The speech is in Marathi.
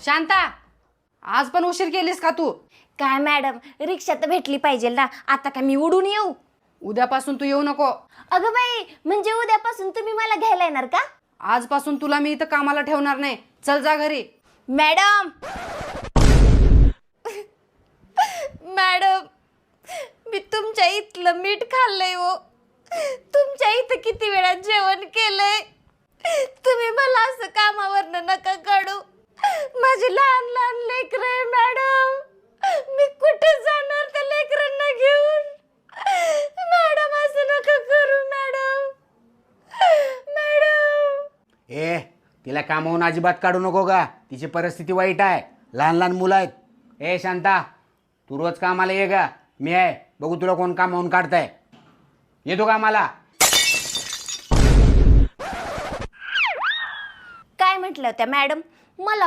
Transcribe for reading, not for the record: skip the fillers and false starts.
शांता, आज पण उशीर केलीस का तू? काय मॅडम, रिक्षा तर भेटली पाहिजे ना. आता काय मी उडून येऊ? उद्यापासून तू येऊ नको. अगं बाई, म्हणजे उद्यापासून तुम्ही मला घ्यायला येणार का? आजपासून तुला मी इथं कामाला ठेवणार नाही. चल जा घरी. मॅडम मॅडम, मी तुमच्या इथलं मीठ खाल्लंय हो. तुमच्या इथं किती वेळा जेवण केलंय. तुम्ही मला असं कामावरनं नका काढू. माझी लहान लहान लेकरं आहे मॅडम. मी कुठे जाणार त्या लेकरांना घेऊन? मॅडम असं नका करू मॅडम. मॅडम ए, तिला कामावून अजिबात काढू नको का? तिची परिस्थिती वाईट आहे. लहान लहान मुलं आहेत. ए शांता, तू रोज कामाला ये का? मी आहे, बघू तुला कोण कामावून काढताय. येतो कामाला. काय म्हटलं होत्या मॅडम? मला